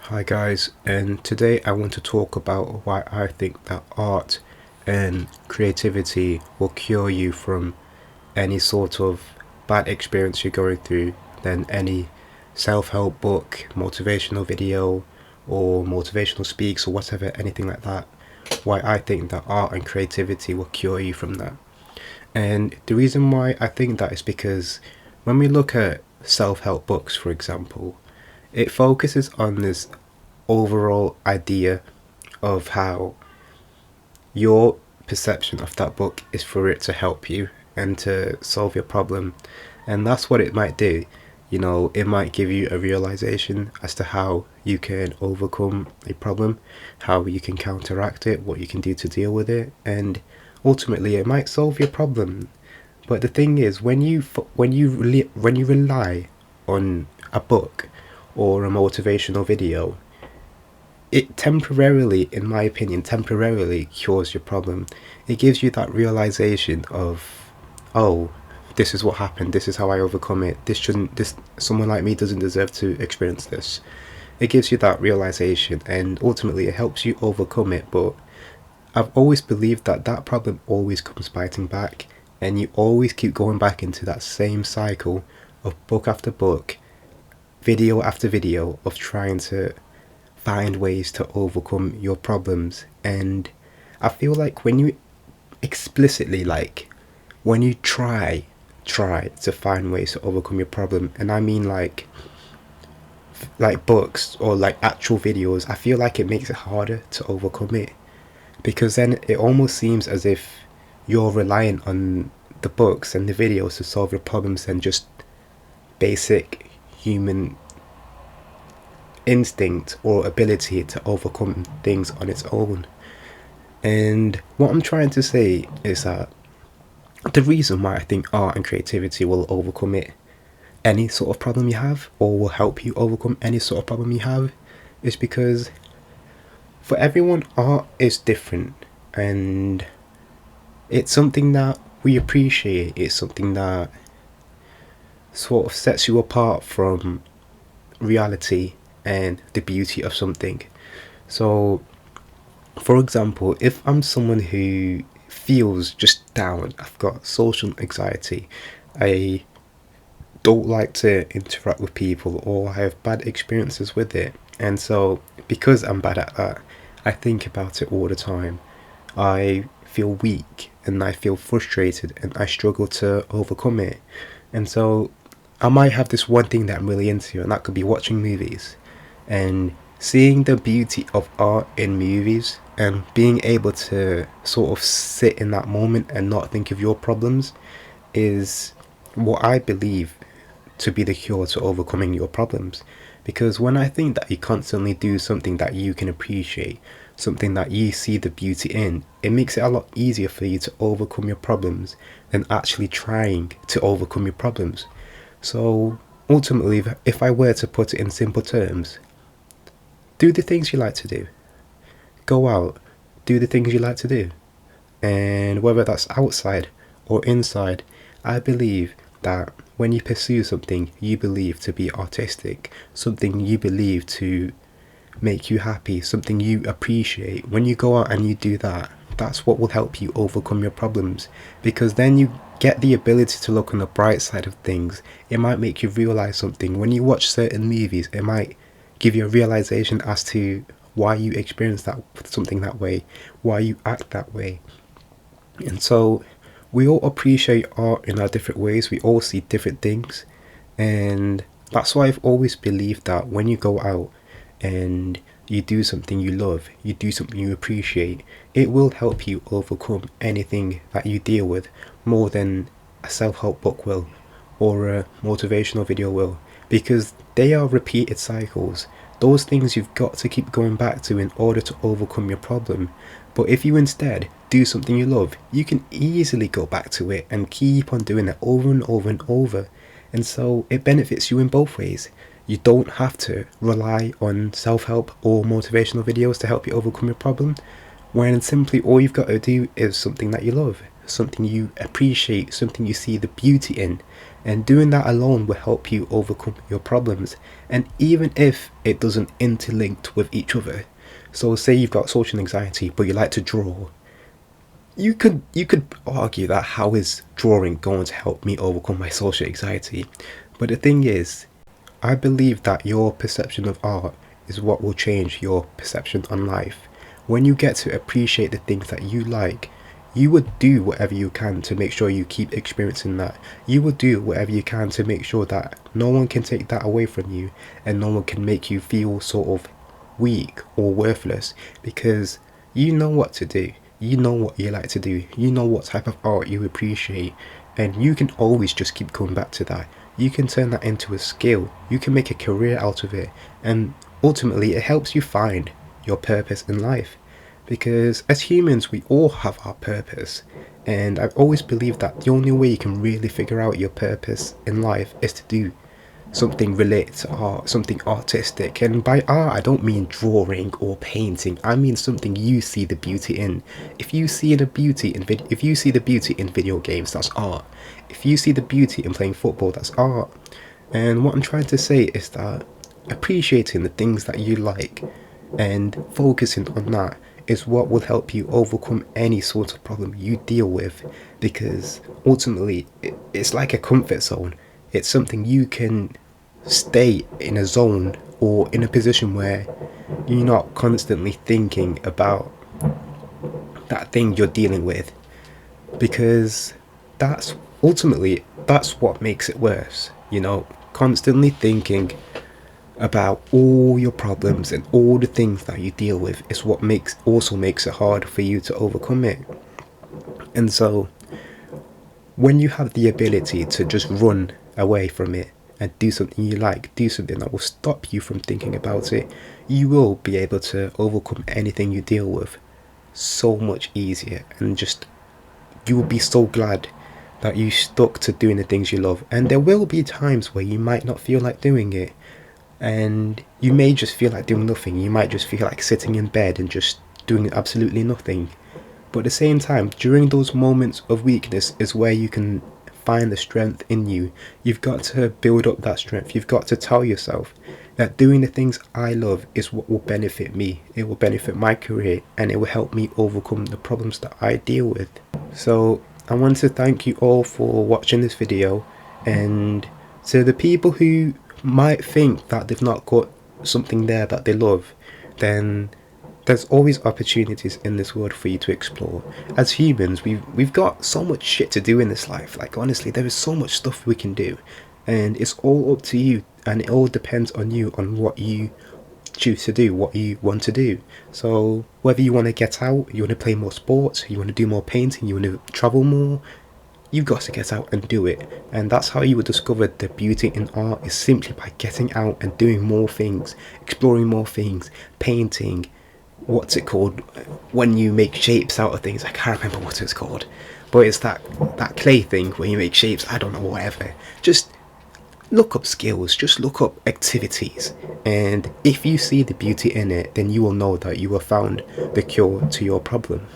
Hi guys, and today I want to talk about why I think that art and creativity will cure you from any sort of bad experience you're going through than any self-help book, motivational video, or motivational speaks or whatever, anything like that. Why I think that art and creativity will cure you from that. And the reason why I think that is because when we look at self-help books, for example, it focuses on this overall idea of how your perception of that book is for it to help you and to solve your problem. And that's what it might do. You know, it might give you a realization as to how you can overcome a problem, how you can counteract it, what you can do to deal with it, and ultimately it might solve your problem. But the thing is, when you rely on a book or a motivational video, it temporarily, in my opinion, temporarily cures your problem. It gives you that realization of, oh, this is what happened, this is how I overcome it, someone like me doesn't deserve to experience this. It gives you that realization and ultimately it helps you overcome it. But I've always believed that that problem always comes biting back, and you always keep going back into that same cycle of book after book, video after video of trying to find ways to overcome your problems. And I feel like when you explicitly, like, when you try to find ways to overcome your problem, and I mean like books or like actual videos, I feel like it makes it harder to overcome it, because then it almost seems as if you're reliant on the books and the videos to solve your problems than just basic human instinct or ability to overcome things on its own. And what I'm trying to say is that the reason why I think art and creativity will overcome any sort of problem you have, or will help you overcome any sort of problem you have, is because for everyone, art is different, and it's something that we appreciate. It's something that sort of sets you apart from reality and the beauty of something. So, for example, if I'm someone who feels just down, I've got social anxiety, I don't like to interact with people, or I have bad experiences with it, and so because I'm bad at that, I think about it all the time. I feel weak and I feel frustrated and I struggle to overcome it. And so I might have this one thing that I'm really into, and that could be watching movies and seeing the beauty of art in movies and being able to sort of sit in that moment and not think of your problems is what I believe to be the cure to overcoming your problems. Because when I think that you constantly do something that you can appreciate, something that you see the beauty in, it makes it a lot easier for you to overcome your problems than actually trying to overcome your problems. So ultimately, if I were to put it in simple terms, do the things you like to do. Go out, do the things you like to do. And whether that's outside or inside, I believe that when you pursue something you believe to be artistic, something you believe to make you happy, something you appreciate, when you go out and you do that, that's what will help you overcome your problems. Because then you get the ability to look on the bright side of things. It might make you realize something. When you watch certain movies, it might give you a realization as to why you experience that something that way, why you act that way. And so we all appreciate art in our different ways. We all see different things, and that's why I've always believed that when you go out and you do something you love, you do something you appreciate, it will help you overcome anything that you deal with more than a self-help book will or a motivational video will, because they are repeated cycles. Those things you've got to keep going back to in order to overcome your problem. But if you instead do something you love, you can easily go back to it and keep on doing it over and over and over. And so it benefits you in both ways. You don't have to rely on self-help or motivational videos to help you overcome your problem, when simply all you've got to do is something that you love. something you appreciate, something you see the beauty in. And doing that alone will help you overcome your problems. And even if it doesn't interlink with each other, so say you've got social anxiety but you like to draw, you could argue that how is drawing going to help me overcome my social anxiety? But the thing is, I believe that your perception of art is what will change your perception on life. When you get to appreciate the things that you like, you would do whatever you can to make sure you keep experiencing that. You would do whatever you can to make sure that no one can take that away from you, and no one can make you feel sort of weak or worthless, because you know what to do. You know what you like to do. You know what type of art you appreciate, and you can always just keep going back to that. You can turn that into a skill. You can make a career out of it, and ultimately it helps you find your purpose in life. Because as humans, we all have our purpose, and I've always believed that the only way you can really figure out your purpose in life is to do something related to art, something artistic. And by art, I don't mean drawing or painting. I mean something you see the beauty in. If you see the beauty in video games, that's art. If you see the beauty in playing football, that's art. And what I'm trying to say is that appreciating the things that you like and focusing on that is what will help you overcome any sort of problem you deal with. Because ultimately, it's like a comfort zone. It's something you can stay in a zone or in a position where you're not constantly thinking about that thing you're dealing with, because that's what makes it worse. Constantly thinking about all your problems and all the things that you deal with is what also makes it hard for you to overcome it. And so when you have the ability to just run away from it and do something you like, do something that will stop you from thinking about it, you will be able to overcome anything you deal with so much easier. And just, you will be so glad that you stuck to doing the things you love. And there will be times where you might not feel like doing it, and you may just feel like doing nothing. You might just feel like sitting in bed and just doing absolutely nothing. But at the same time, during those moments of weakness is where you can find the strength in you. You've got to build up that strength. You've got to tell yourself that doing the things I love is what will benefit me. It will benefit my career, and it will help me overcome the problems that I deal with. So I want to thank you all for watching this video, and to the people who might think that they've not got something there that they love, then there's always opportunities in this world for you to explore. As humans, we've got so much shit to do in this life. Like, honestly, there is so much stuff we can do, and it's all up to you, and it all depends on you, on what you choose to do, what you want to do. So whether you want to get out, you want to play more sports, you want to do more painting, you want to travel more, you've got to get out and do it. And that's how you will discover the beauty in art, is simply by getting out and doing more things, exploring more things, painting, what's it called when you make shapes out of things? I can't remember what it's called, but it's that clay thing where you make shapes. I don't know, whatever. Just look up skills, just look up activities, and if you see the beauty in it, then you will know that you have found the cure to your problem.